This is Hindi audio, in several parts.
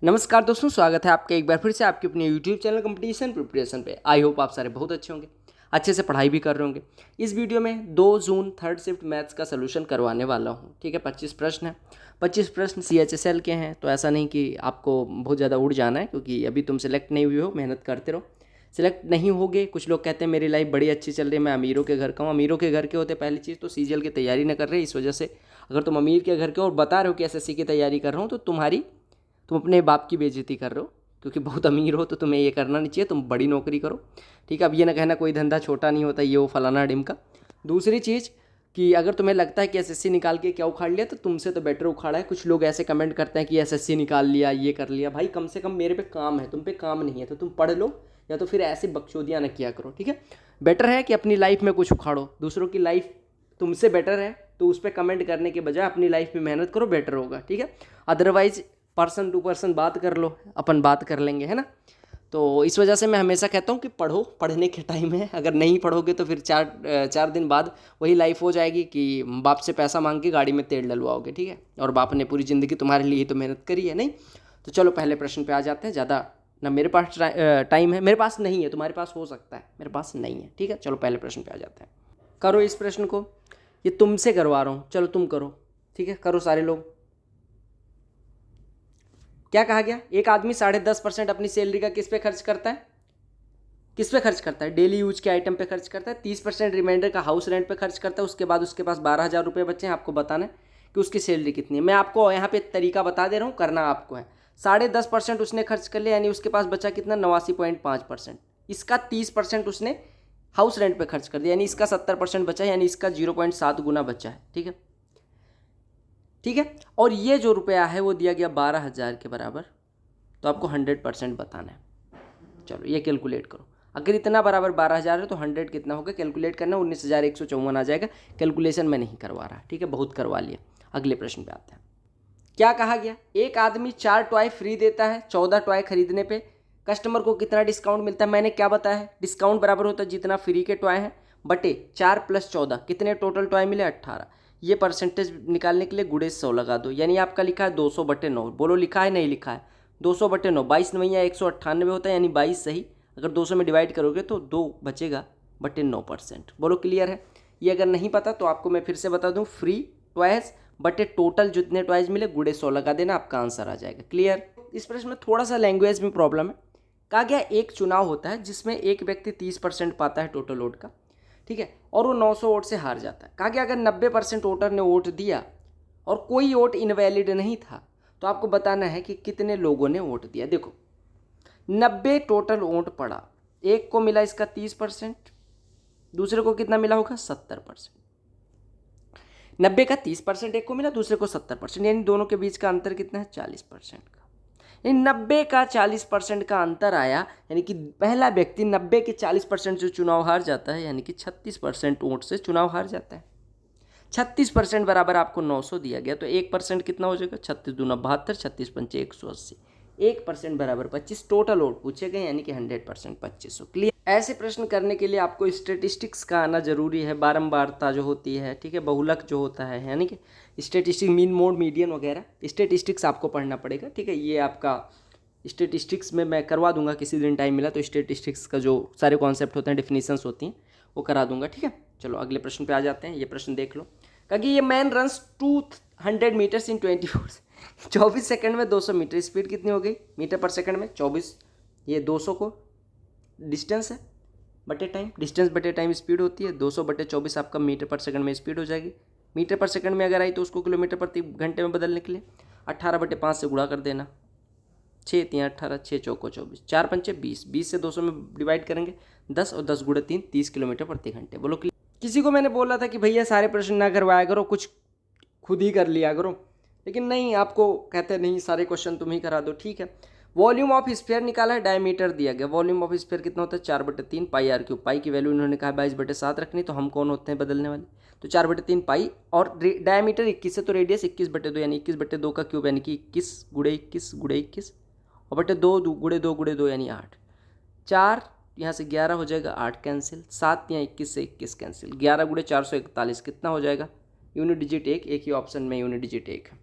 नमस्कार दोस्तों, स्वागत है आपका एक बार फिर से आपके अपने यूट्यूब चैनल कंपटीशन प्रिपरेशन पे। आई होप आप सारे बहुत अच्छे होंगे, अच्छे से पढ़ाई भी कर रहे होंगे। इस वीडियो में 2 जून थर्ड शिफ्ट मैथ्स का सोल्यूशन करवाने वाला हूँ। ठीक है, 25 प्रश्न है। 25 प्रश्न CHSL के हैं, तो ऐसा नहीं कि आपको बहुत ज़्यादा उड़ जाना है, क्योंकि अभी तुम सेलेक्ट नहीं हुए हो। मेहनत करते रहो, सेलेक्ट नहीं होगे। कुछ लोग कहते हैं मेरी लाइफ बड़ी अच्छी चल रही है, मैं अमीरों के घर का हूँ। अमीरों के घर के होते पहली चीज़ तो CGL की तैयारी न कर रहे। इस वजह से अगर तुम अमीर के घर के हो और बता रहे हो कि SSC की तैयारी कर रहा हूँ, तो तुम अपने बाप की बेइज्जती कर रहे हो, क्योंकि बहुत अमीर हो तो तुम्हें ये करना नहीं चाहिए। तुम बड़ी नौकरी करो। ठीक है, अब ये ना कहना कोई धंधा छोटा नहीं होता, ये वो फलाना डिमका। दूसरी चीज़ कि अगर तुम्हें लगता है कि SSC निकाल के क्या उखाड़ लिया, तो तुमसे तो बेटर उखाड़ा है। कुछ लोग ऐसे कमेंट करते हैं कि SSC निकाल लिया, ये कर लिया। भाई कम से कम मेरे पे काम है, तुम पे काम नहीं है, तो तुम पढ़ लो, या तो फिर ऐसे बकचोदियाँ न किया करो। ठीक है, बेटर है कि अपनी लाइफ में कुछ उखाड़ो। दूसरों की लाइफ तुमसे बेटर है, तो उस पर कमेंट करने के बजाय अपनी लाइफ में मेहनत करो, बेटर होगा। ठीक है, अदरवाइज पर्सन टू पर्सन बात कर लो, अपन बात कर लेंगे, है ना। तो इस वजह से मैं हमेशा कहता हूँ कि पढ़ो, पढ़ने के टाइम है। अगर नहीं पढ़ोगे तो फिर चार दिन बाद वही लाइफ हो जाएगी कि बाप से पैसा मांग के गाड़ी में तेल डलवाओगे। ठीक है, और बाप ने पूरी ज़िंदगी तुम्हारे लिए ही तो मेहनत करी है, नहीं। तो चलो पहले प्रश्न पे आ जाते हैं। ज़्यादा ना मेरे पास टाइम है, मेरे पास नहीं है, तुम्हारे पास हो सकता है, मेरे पास नहीं है। ठीक है, चलो पहले प्रश्न पे आ जाते हैं। करो इस प्रश्न को, ये तुमसे करवा रहा हूँ, चलो तुम करो। ठीक है, करो सारे लोग। क्या कहा गया? एक आदमी 10.5% अपनी सैलरी का किस पे खर्च करता है? किस पे खर्च करता है? डेली यूज के आइटम पे खर्च करता है। 30% रिमाइंडर का हाउस रेंट पे खर्च करता है। उसके बाद उसके पास 12,000 रुपये बचे हैं। आपको बताना है कि उसकी सैलरी कितनी है। मैं आपको यहाँ पे तरीका बता दे रहा हूँ, करना आपको है। 10.5% उसने खर्च कर लिया, यानी उसके पास बचा कितना? 89.5%। इसका 30% उसने हाउस रेंट पे खर्च कर दिया, यानी इसका 70% बचा, यानी इसका 0.7 गुना बचा है। ठीक है, ठीक है। और ये जो रुपया है वो दिया गया 12,000 के बराबर, तो आपको 100% बताना है। चलो ये कैलकुलेट करो। अगर इतना बराबर 12,000 है तो 100 कितना होगा कैलकुलेट करना। 19,154 आ जाएगा। कैलकुलेशन मैं नहीं करवा रहा, ठीक है, बहुत करवा लिया। अगले प्रश्न पे आते हैं। क्या कहा गया? एक आदमी 4 टॉय फ्री देता है। 14 टॉय खरीदने पे कस्टमर को कितना डिस्काउंट मिलता है? मैंने क्या बताया है? डिस्काउंट बराबर होता है जितना फ्री के टॉय हैं बटे 4 + 14, कितने टोटल टॉय मिले? 18। ये परसेंटेज निकालने के लिए गुड़े 100 लगा दो, यानी आपका लिखा है 200/9। बोलो लिखा है नहीं लिखा है? 200/9, 22 नवैया 198 होता है, यानी 22 सही। अगर 200 में डिवाइड करोगे तो 2 बचेगा बटे 9%। बोलो क्लियर है? ये अगर नहीं पता तो आपको मैं फिर से बता दूं, फ्री टॉयज बटे टोटल जितने टॉयज मिले गुड़े 100 लगा देना, आपका आंसर आ जाएगा। क्लियर? इस प्रश्न में थोड़ा सा लैंग्वेज में प्रॉब्लम है। कहा गया एक चुनाव होता है जिसमें एक व्यक्ति 30% पाता है टोटल वोट का, ठीक है, और वो 900 वोट से हार जाता है। कहा गया अगर 90% वोटर ने वोट दिया और कोई वोट इनवैलिड नहीं था, तो आपको बताना है कि कितने लोगों ने वोट दिया। देखो 90 टोटल वोट पड़ा, एक को मिला इसका 30%, दूसरे को कितना मिला होगा? 70%। 90 का 30% एक को मिला, दूसरे को 70%, यानी दोनों के बीच का अंतर कितना है? 40% का। यानी 90 का 40% का अंतर आया, यानी कि पहला व्यक्ति 90 के 40% से चुनाव हार जाता है, यानी कि 36% वोट से चुनाव हार जाता है। 36% बराबर आपको 900 दिया गया, तो 1% कितना हो जाएगा? 36 दूना 72, 36 पंचे 180, 1% बराबर 25 टोटल वोट पूछे गए, यानी कि 100% 2500। क्लियर? ऐसे प्रश्न करने के लिए आपको स्टेटिस्टिक्स का आना जरूरी है, बारंबारता जो होती है, ठीक है, बहुलक जो होता है, यानी कि स्टेटिस्टिक्स, मीन मोड मीडियन वगैरह, स्टेटिस्टिक्स आपको पढ़ना पड़ेगा। ठीक है, ये आपका स्टेटिस्टिक्स में मैं करवा दूंगा, किसी दिन टाइम मिला तो स्टेटिस्टिक्स का जो सारे कॉन्सेप्ट होते हैं, डेफिनेशंस होती हैं, वो करा दूंगा। ठीक है, चलो अगले प्रश्न पे आ जाते हैं। ये प्रश्न देख लो। क्योंकि ये man runs 200 metres in 24 second में 200 मीटर। स्पीड कितनी हो गई मीटर पर सेकंड में? 24। ये 200 को डिस्टेंस है बटे टाइम, डिस्टेंस बटे टाइम स्पीड होती है। 200/24 आपका मीटर पर सेकंड में स्पीड हो जाएगी। मीटर पर सेकंड में अगर आई तो उसको किलोमीटर प्रति घंटे में बदलने के लिए 18/5 से गुणा कर देना। 6 3 18, 6 चौको 24, 4 पंचे 20, 20 से 200 में डिवाइड करेंगे 10, और 10 × 3 30 किलोमीटर प्रति घंटे। बोलो क्लियर? किसी को मैंने बोला था कि भैया सारे प्रश्न ना करवाया करो, कुछ खुद ही कर लिया करो, लेकिन नहीं, आपको कहते नहीं सारे क्वेश्चन तुम ही करा दो। ठीक है, वॉल्यूम ऑफ स्फीयर निकाला है, डायमीटर दिया गया। वॉल्यूम ऑफ स्फीयर कितना होता है? 4/3 πr3। पाई की वैल्यू इन्होंने कहा 22/7 रखनी, तो हम कौन होते हैं बदलने वाले? तो 4/3 पाई, और डायमीटर 21 है, तो रेडियस 21/2, यानी 21/2 का क्यूब, यानी कि 21 × 21 × 21, और बटे 2 × 2 × 2 यानी 8। 4 यहाँ से 11 हो जाएगा, 8 कैंसिल। 7 यहाँ 21 से 21 कैंसिल। 11 × 441 कितना हो जाएगा? यूनिट डिजिट 1, एक ही ऑप्शन में यूनिट डिजिट 1 है।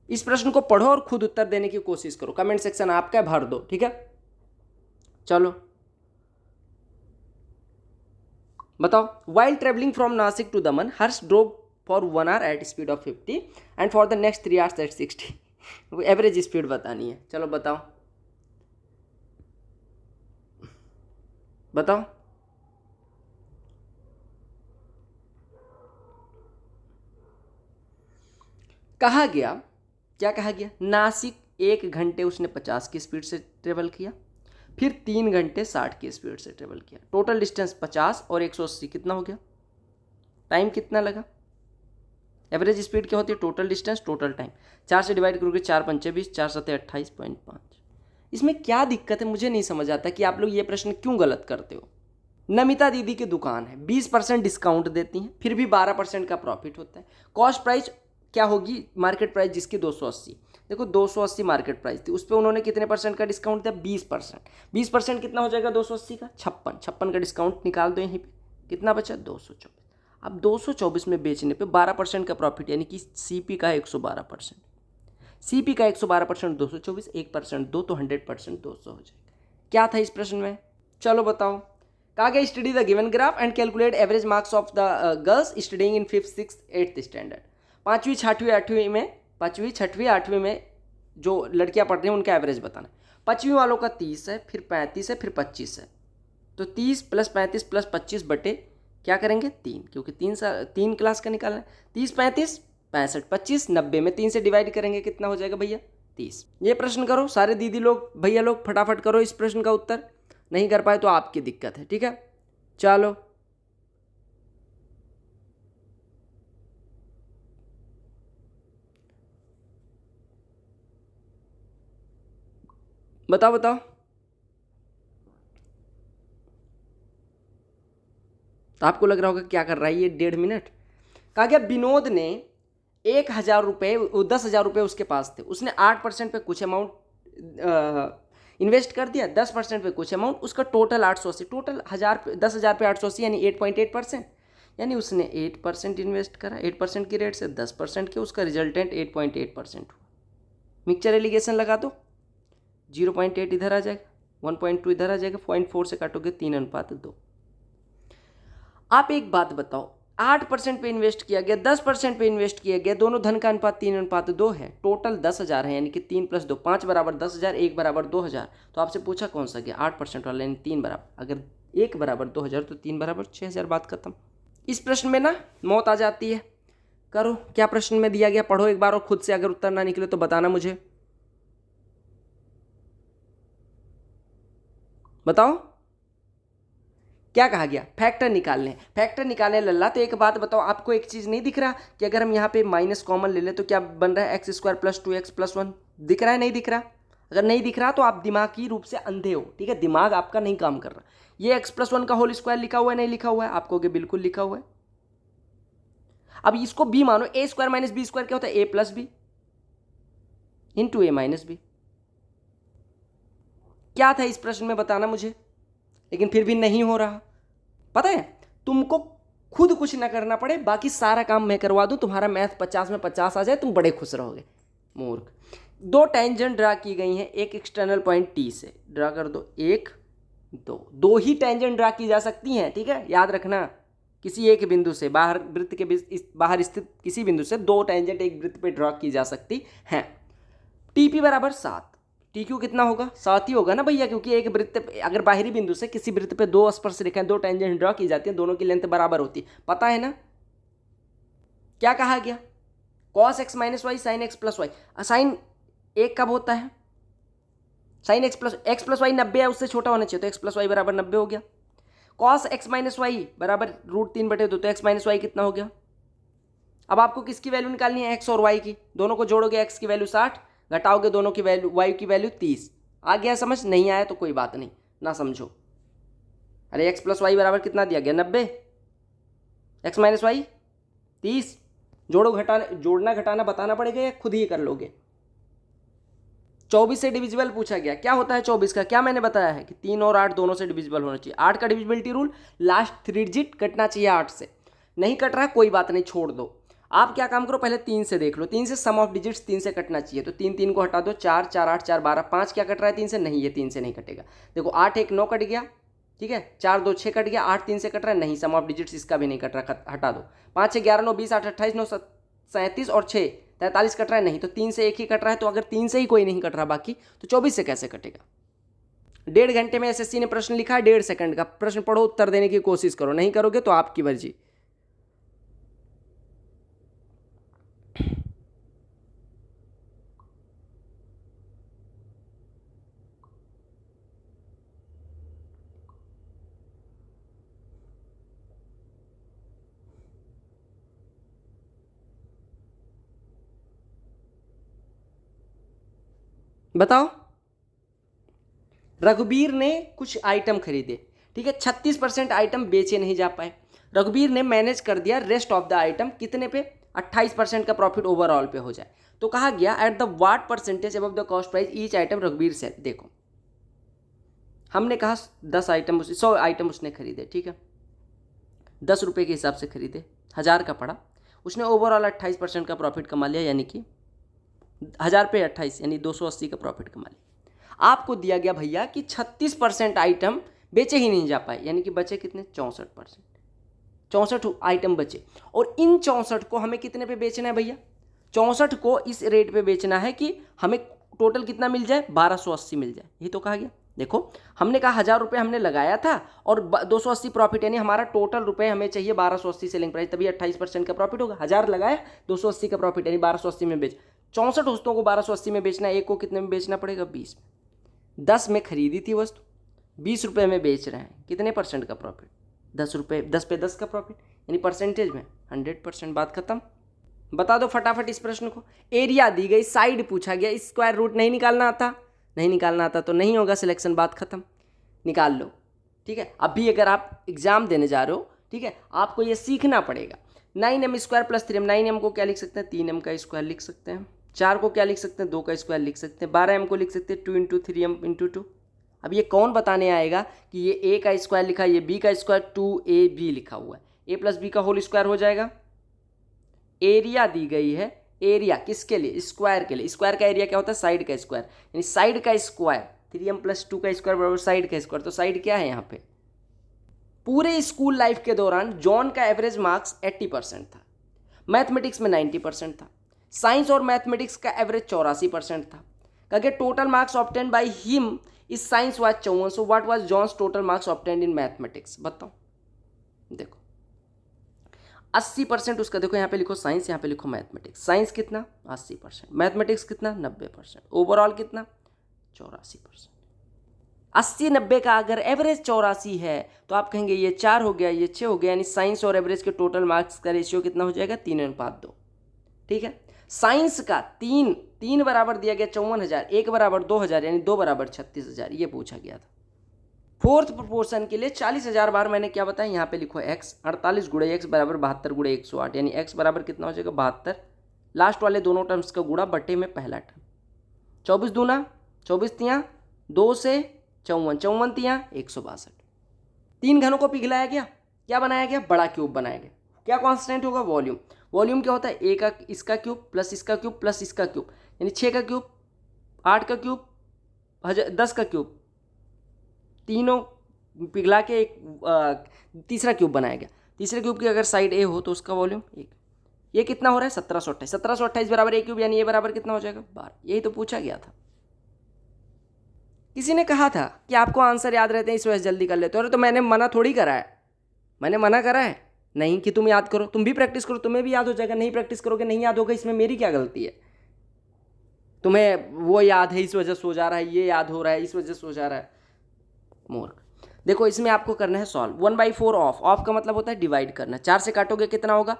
इस प्रश्न को पढ़ो और खुद उत्तर देने की कोशिश करो, कमेंट सेक्शन आपका है, भर दो, ठीक है। चलो बताओ, while travelling from Nashik to Daman Harsh drove for 1 hour at speed of 50 and for the next 3 hours at 60। Average speed बतानी है। चलो बताओ बताओ। कहा गया, क्या कहा गया, नासिक 1 घंटे उसने 50 की स्पीड से ट्रेवल किया, फिर 3 घंटे 60 की स्पीड से ट्रेवल किया, टोटल डिस्टेंस 50 और 180 कितना हो गया, टाइम कितना लगा। एवरेज स्पीड क्या होती है, टोटल डिस्टेंस टोटल टाइम, 4 से डिवाइड करोगे 4 पंचे 20, 4 सत्ते 28.5। इसमें क्या दिक्कत है, मुझे नहीं समझ आता कि आप लोग ये प्रश्न क्यों गलत करते हो। नमिता दीदी की दुकान है, 20% डिस्काउंट देती हैं, फिर भी 12% का प्रॉफिट होता है। कॉस्ट प्राइस क्या होगी, मार्केट प्राइस जिसकी 280, देखो 280 मार्केट प्राइस थी, उस पर उन्होंने कितने परसेंट का डिस्काउंट दिया, 20%। 20% कितना हो जाएगा 280 का, 56 का डिस्काउंट निकाल दो यहीं पे, कितना बचा 224। अब 224 में बेचने पे 12% का प्रॉफिट, यानी कि सीपी का 112%, सीपी का 112% 224, 1% दो तो 100% 200 हो जाएगा। क्या था इस प्रश्न में, चलो बताओ। कहा गया study the given graph and calculate average marks of the girls studying in 5th 6th 8th standard. 5वीं 6वीं 8वीं में, 5वीं 6वीं 8वीं में जो लड़कियां पढ़ रही हैं उनका एवरेज बताना। 5वीं वालों का 30 है, फिर 35 है, फिर 25 है, तो 30 + 35 + 25 बटे क्या करेंगे 3, क्योंकि 3 क्लास का निकालना है। 30 35 65 25 90 में 3 से डिवाइड करेंगे, कितना हो जाएगा भैया 30। ये प्रश्न करो सारे दीदी लोग भैया लोग, फटाफट करो इस प्रश्न का उत्तर, नहीं कर पाए तो आपकी दिक्कत है, ठीक है। चलो बताओ बताओ। तो आपको लग रहा होगा क्या कर रहा है ये 1.5 मिनट। कहा गया विनोद ने 1,000 रुपये, 10,000 रुपये उसके पास थे, उसने 8% पे कुछ अमाउंट इन्वेस्ट कर दिया, 10% पे कुछ अमाउंट, उसका टोटल 880, टोटल 10,000 पे 880 यानी 8.8%, यानी उसने 8% इन्वेस्ट करा, 8% की रेट से 10% के, उसका रिजल्टेंट 8.8% हुआ। मिक्सचर एलिगेशन लगा दो, 0.8 इधर आ जाएगा, 1.2 इधर आ जाएगा, 0.4 से काटोगे 3:2। आप एक बात बताओ, 8% पे इन्वेस्ट किया गया, 10% पे इन्वेस्ट किया गया, दोनों धन का अनुपात 3:2 है, टोटल 10,000 है, यानी कि 3 + 2 5 = 10,000, 1 = 2,000। तो आपसे पूछा कौन सा गया 8% वाला, यानी 3 बराबर, अगर 1 = 2,000 तो 3 = 6,000, बात खत्म। इस प्रश्न में ना मौत आ जाती है। करो, क्या प्रश्न में दिया गया, पढ़ो एक बार और खुद से अगर उत्तर ना निकले तो बताना मुझे, बताओ क्या कहा गया, फैक्टर निकालने, फैक्टर निकालने लल्ला। तो एक बात बताओ, आपको एक चीज़ नहीं दिख रहा कि अगर हम यहाँ पे माइनस कॉमन ले ले तो क्या बन रहा है x² + 2x + 1, दिख रहा है नहीं दिख रहा। अगर नहीं दिख रहा तो आप दिमागी रूप से अंधे हो, ठीक है, दिमाग आपका नहीं काम कर रहा। ये x + 1 का होल स्क्वायर लिखा हुआ है नहीं लिखा हुआ है, आपको बिल्कुल लिखा हुआ है। अब इसको b मानो, a² - b² क्या होता है, a + b × a - b। क्या था इस प्रश्न में बताना मुझे, लेकिन फिर भी नहीं हो रहा। पता है, तुमको खुद कुछ ना करना पड़े, बाकी सारा काम मैं करवा दूं, तुम्हारा मैथ 50 में 50 आ जाए, तुम बड़े खुश रहोगे। मूर्ख। 2 टेंजेंट ड्रा की गई हैं एक एक्सटर्नल पॉइंट T से, ड्रा कर दो, 1 2 ही टेंजेंट ड्रा की जा सकती हैं, ठीक है, याद रखना। किसी एक बिंदु से, बाहर वृत्त के बाहर स्थित किसी बिंदु से 2 टेंजेंट एक वृत्त पे ड्रा की जा सकती हैं। TP = 7, TQ कितना होगा, 7 ही होगा ना भैया, क्योंकि एक वृत्त पे, अगर बाहरी बिंदु से किसी वृत्त पे 2 स्पर्श रेखाएं, 2 टेंजेंट ड्रा की जाती हैं, दोनों की लेंथ बराबर होती है, पता है ना। क्या कहा गया, cos x - y sin x + y। Sign 1 कब होता है, sin x + y 90 है, उससे छोटा होना चाहिए, तो x + y = 90 हो गया। cos x - y = √3/2, तो x - y कितना हो गया। अब आपको किसकी वैल्यू निकालनी है, x और y की, दोनों को जोड़ोगे, x की वैल्यू 60, घटाओगे दोनों की वैल्यू, y की वैल्यू 30। आ गया समझ, नहीं आया तो कोई बात नहीं, ना समझो। अरे x + y बराबर कितना दिया गया 90, x - y 30, जोड़ो जोड़ना घटाना बताना पड़ेगा या खुद ही कर लोगे। 24 से डिविजिबल पूछा गया, क्या होता है 24 का, क्या मैंने बताया है कि 3 और 8 दोनों से डिविजिबल होना चाहिए। 8 का डिविजिबिलिटी रूल, लास्ट 3 डिजिट कटना चाहिए 8 से, नहीं कट रहा कोई बात नहीं, छोड़ दो। आप क्या काम करो, पहले 3 से देख लो, 3 से सम ऑफ डिजिट्स 3 से कटना चाहिए, तो 3 3 को हटा दो, 4 4 8 4 12, 5 क्या कट रहा है 3 से, नहीं ये 3 से नहीं कटेगा। देखो 8 1 9 कट गया, ठीक है, 4 2 6 कट गया, 8 3 से कट रहा है, नहीं, सम ऑफ डिजिट्स इसका भी नहीं कट रहा, हटा दो। 5 6 11 9 20 8 28 9 37 और 6 43 कट रहा है, नहीं, तो 3 से एक ही कट रहा है, तो अगर 3 से ही कोई नहीं कट रहा बाकी, तो 24 से कैसे कटेगा। 1.5 घंटे में एसएससी ने प्रश्न लिखा है, 1.5 सेकंड का प्रश्न पढ़ो, उत्तर देने की कोशिश करो, नहीं करोगे तो आपकी मर्जी। बताओ। रघुबीर ने कुछ आइटम खरीदे, ठीक है, 36% आइटम बेचे नहीं जा पाए, रघुबीर ने मैनेज कर दिया रेस्ट ऑफ द आइटम कितने पे, 28% का प्रॉफिट ओवरऑल पे हो जाए, तो कहा गया at the what percentage above the cost price each item Raghubir sell. देखो हमने कहा 10 आइटम 100 आइटम उसने खरीदे, ठीक है, 10 रुपये के हिसाब से खरीदे, 1000 का पड़ा, उसने ओवरऑल 28% का प्रॉफिट कमा लिया, यानी कि 1000 पे 28 यानी 280 का प्रॉफिट कमा लिया। आपको दिया गया भैया कि 36% आइटम बेचे ही नहीं जा पाए, यानी कि बचे कितने, 64%, 64 आइटम बचे, और इन 64 को हमें कितने पे बेचना है भैया, 64 को इस रेट पे बेचना है कि हमें टोटल कितना मिल जाए, 1280 मिल जाए, यही तो कहा गया। देखो हमने कहा 1000 रुपये हमने लगाया था और 280 प्रॉफिट, यानी हमारा टोटल रुपए हमें चाहिए 1280 सेलिंग प्राइस, तभी 28% का प्रॉफिट होगा। 1000 लगाया, 280 का प्रॉफिट, यानी 1280 में बेच, 64 दोस्तों को 1280 में बेचना है, एक को कितने में बेचना पड़ेगा, 20 में। 10 में खरीदी थी वस्तु, 20 रुपये में बेच रहे हैं, कितने परसेंट का प्रॉफिट, 10 रुपये, 10 पे 10 का प्रॉफिट, यानी परसेंटेज में 100%। बात खत्म। बता दो फटाफट इस प्रश्न को। एरिया दी गई, साइड पूछा गया, स्क्वायर रूट नहीं निकालना आता, नहीं निकालना आता तो नहीं होगा सिलेक्शन, बात खत्म, निकाल लो, ठीक है। अभी अगर आप एग्जाम देने जा रहे हो, ठीक है, आपको ये सीखना पड़ेगा। 9m square plus 3m, 9m को क्या लिख सकते हैं, 3m का स्क्वायर लिख सकते हैं, 4 को क्या लिख सकते हैं, 2 का स्क्वायर लिख सकते हैं, 12m को लिख सकते हैं 2 × 3m × 2। अब ये कौन बताने आएगा कि ये a का स्क्वायर लिखा है, ये b का स्क्वायर 2ab लिखा हुआ है, a + b का होल स्क्वायर हो जाएगा। एरिया दी गई है, एरिया किसके लिए, स्क्वायर के लिए, स्क्वायर का एरिया क्या होता है, साइड का स्क्वायर, यानी साइड का स्क्वायर, 3m + 2 का स्क्वायर बराबर साइड का स्क्वायर, तो साइड क्या है यहाँ पे। पूरे स्कूल लाइफ के दौरान जॉन का एवरेज मार्क्स 80% था, मैथमेटिक्स में 90% था, साइंस और मैथमेटिक्स का एवरेज 84% था। कहा total marks obtain by him is science was 54, so what was John's total marks obtain in mathematics, बताओ। देखो 80% उसका, देखो यहाँ पे लिखो साइंस, यहाँ पे लिखो मैथमेटिक्स, साइंस कितना 80%, मैथमेटिक्स कितना 90%, ओवरऑल कितना 84%। 80 90 का अगर एवरेज 84 है तो आप कहेंगे ये 4 हो गया, ये 6 हो गया, यानी साइंस और एवरेज के टोटल मार्क्स का रेशियो कितना हो जाएगा, 3:2, ठीक है। साइंस का 3 बराबर दिया गया 54,000, 1 बराबर 2,000, यानी 2 बराबर 36,000, ये पूछा गया था। फोर्थ प्रोपोर्शन के लिए 40,000 बार मैंने क्या बताया, यहाँ पे लिखो x, 48 गुणे x बराबर 72 गुणे 108, यानी x बराबर कितना हो जाएगा 72, लास्ट वाले दोनों टर्म्स का गुणा बटे में पहला टर्म, 24 दूना 24 तियाँ 2 से 54, 54 तियाँ 162, 3 घनों को पिघलाया गया, क्या बनाया गया, बड़ा क्यूब बनाया गया। क्या कॉन्स्टेंट होगा, वॉल्यूम। वॉल्यूम क्या होता है, a का इसका क्यूब प्लस इसका क्यूब प्लस इसका क्यूब, यानी 6 का क्यूब 8 का क्यूब 10 का क्यूब, तीनों पिघला के एक तीसरा क्यूब बनाया गया। तीसरे क्यूब की अगर साइड ए हो तो उसका वॉल्यूम 1, ये कितना हो रहा है 1728, 1728 बराबर ए क्यूब, यानी ये बराबर कितना हो जाएगा 12, यही तो पूछा गया था। किसी ने कहा था कि आपको आंसर याद रहते हैं इस वजह से जल्दी कर लेते हो, अरे तो मैंने मना थोड़ी करा है, मैंने मना करा है नहीं कि तुम याद करो, तुम भी प्रैक्टिस करो, तुम्हें भी याद हो जाएगा, नहीं प्रैक्टिस करोगे नहीं याद होगा, इसमें मेरी क्या गलती है। तुम्हें वो याद है इस वजह से हो जा रहा है, ये याद हो रहा है इस वजह से हो जा रहा है, मूर्ख। देखो इसमें आपको करना है सॉल्व, 1/4 ऑफ का मतलब होता है डिवाइड करना, 4 से काटोगे कितना होगा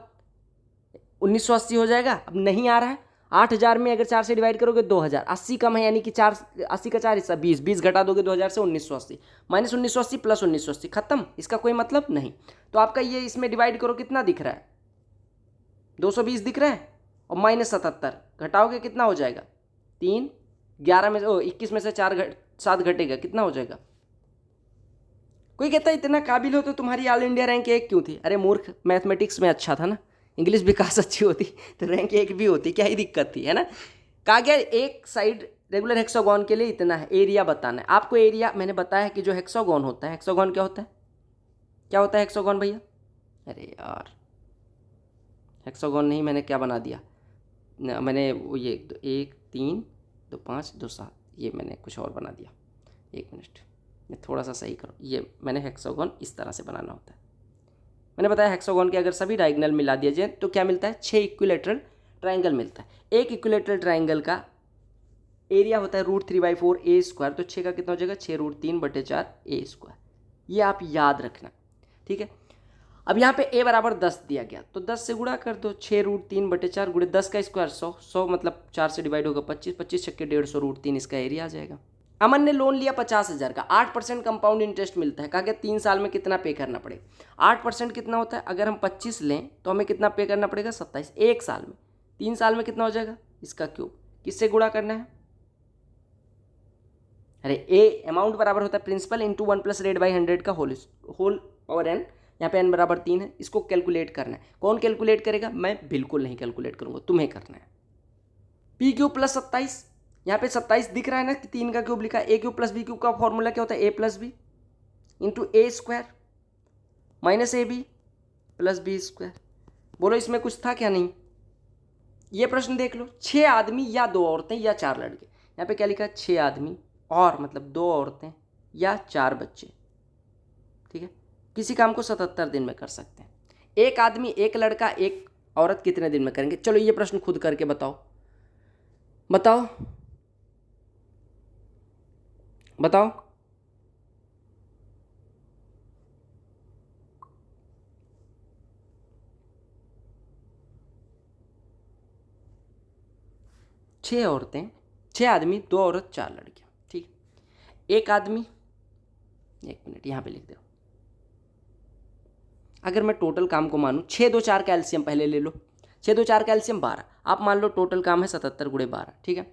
1980 हो जाएगा। अब नहीं आ रहा है, 8000 में अगर 4 से डिवाइड करोगे 2000, 80 कम है यानी कि 4, 80 का 4 हिस्सा 20, 20 घटा दोगे 2000 से 1980, माइनस 1980 प्लस 1980, खत्म, इसका कोई मतलब नहीं। तो आपका ये इसमें डिवाइड करो कितना दिख रहा है 220 दिख रहा है, और माइनस 77 घटाओगे कितना हो जाएगा 3, 11 में 21 में से 7 घटेगा कितना हो जाएगा। कोई कहता है इतना काबिल हो तो तुम्हारी ऑल इंडिया रैंक 1 क्यों थी, अरे मूर्ख मैथमेटिक्स में अच्छा था ना, इंग्लिश भी खास अच्छी होती तो रैंक 1 भी होती, क्या ही दिक्कत थी, है ना। कहा गया एक साइड रेगुलर हेक्सागोन के लिए इतना है, एरिया बताना है आपको। एरिया मैंने बताया कि जो हेक्सागोन होता है, हेक्सागोन क्या होता है, क्या होता है हेक्सागोन भैया? अरे यार हेक्सागोन नहीं, मैंने क्या बना दिया मैंने वो ये 1 3 2 5 2 7, ये मैंने कुछ और बना दिया। 1 मिनट, मैं थोड़ा सा सही करो। ये मैंने हेक्सागोन इस तरह से बनाना होता है। मैंने बताया हेक्सागोन के अगर सभी डायगोनल मिला दिया जाए तो क्या मिलता है, 6 इक्विलेटरल ट्राइंगल मिलता है। एक इक्विलेटरल ट्राइंगल का एरिया होता है √3/4 ए स्क्वायर, तो 6 का कितना हो जाएगा, 6√3/4 ए स्क्वायर। ये आप याद रखना, ठीक है। अब यहाँ पे a बराबर 10 दिया गया तो 10 से गुणा कर दो, 6√3/4 गुणे 10 का स्क्वायर 100, 100 मतलब 4 से डिवाइड होगा 25, 25 छक्के 150, √3 इसका एरिया आ जाएगा। अमन ने लोन लिया 50,000 का, 8% कंपाउंड इंटरेस्ट मिलता है। कहा गया 3 साल में कितना पे करना पड़ेगा। 8% कितना होता है, अगर हम 25 लें तो हमें कितना पे करना पड़ेगा, 27। एक साल में, 3 साल में कितना हो जाएगा, इसका क्यूब। किससे गुणा करना है, अरे ए अमाउंट बराबर होता है प्रिंसिपल इंटू 1 + रेट बाई 100 का होल पावर n। यहाँ पे n बराबर 3 है, इसको कैलकुलेट करना है। कौन कैलकुलेट करेगा, मैं बिल्कुल नहीं कैलकुलेट करूँगा, तुम्हें करना है। पी क्यूब प्लस 27, यहाँ पे 27 दिख रहा है ना कि 3 का क्यूब लिखा है। ए क्यूब प्लस बी क्यूब का फॉर्मूला क्या होता है, a + b into A square minus AB + b square. बोलो इसमें कुछ था क्या, नहीं। ये प्रश्न देख लो, 6 आदमी या 2 औरतें या 4 लड़के। यहाँ पे क्या लिखा है, 6 आदमी और मतलब 2 औरतें या 4 बच्चे, ठीक है। किसी काम को 77 दिन में कर सकते हैं। एक आदमी, एक लड़का, एक औरत कितने दिन में करेंगे। चलो ये प्रश्न खुद करके बताओ, बताओ बताओ। छः औरतें, 6 आदमी, 2 औरत, 4 लड़कियां, ठीक। एक आदमी, 1 मिनट यहाँ पे लिख दो। अगर मैं टोटल काम को मानूँ, 6 2 4 कैल्शियम पहले ले लो, 6 2 4 कैल्शियम 12, आप मान लो टोटल काम है 77 × 12, ठीक है।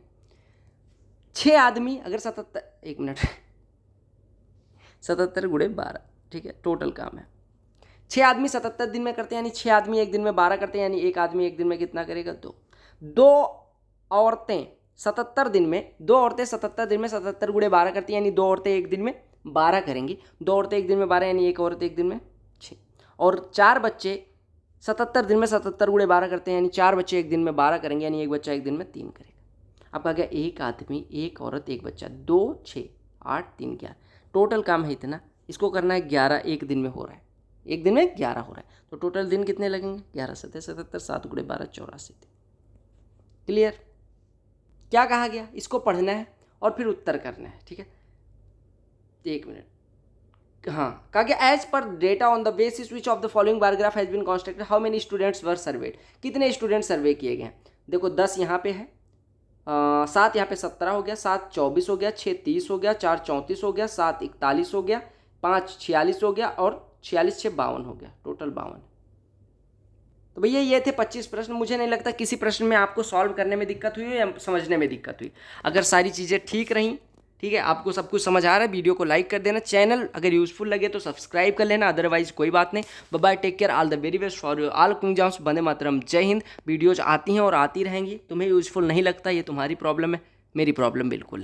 6 आदमी अगर 77, 1 मिनट 77 × 12, ठीक है, टोटल काम है। 6 आदमी 77 दिन में करते हैं, यानी 6 आदमी एक दिन में 12 करते हैं, यानी एक आदमी एक दिन में कितना करेगा, 2। 2 औरतें 77 दिन में, 2 औरतें 77 दिन में 77 × 12 करती हैं, यानी 2 औरतें एक दिन में 12 करेंगी। 2 औरतें एक दिन में 12, यानी एक औरत एक दिन में 6। और 4 बच्चे 77 दिन में 77 × 12 करते हैं, यानी 4 बच्चे एक दिन में 12 करेंगे, यानी एक बच्चा एक दिन में 3 करेगा। अब कहा गया एक आदमी, एक औरत, एक बच्चा, 2 6 8 3 11, टोटल काम है इतना। इसको करना है 11, एक दिन में हो रहा है, एक दिन में 11 हो रहा है, तो टोटल दिन कितने लगेंगे, 11 7 77, 7 × 12 84। क्लियर, क्या कहा गया, इसको पढ़ना है और फिर उत्तर करना है, ठीक है। 1 मिनट, हाँ। कहा गया as per data on the basis which of the following bar graph has been constructed how many students were surveyed. कितने स्टूडेंट सर्वे किए गए हैं, देखो 10 यहाँ पे है, 7 यहाँ पे 17 हो गया, 7 24 हो गया, 6 30 हो गया, 4 34 हो गया, 7 41 हो गया, 5 46 हो गया और 46 6 52 हो गया, टोटल 52। तो भैया ये थे 25 प्रश्न। मुझे नहीं लगता किसी प्रश्न में आपको सॉल्व करने में दिक्कत हुई या समझने में दिक्कत हुई। अगर सारी चीज़ें ठीक रहीं, ठीक है, आपको सब कुछ समझ आ रहा है, वीडियो को लाइक कर देना, चैनल अगर यूजफुल लगे तो सब्सक्राइब कर लेना, अदरवाइज कोई बात नहीं। Bye bye, take care, all the very best for you all exams. वंदे मातरम, जय हिंद। वीडियोज आती हैं और आती रहेंगी, तुम्हें यूजफुल नहीं लगता ये तुम्हारी प्रॉब्लम है, मेरी प्रॉब्लम बिल्कुल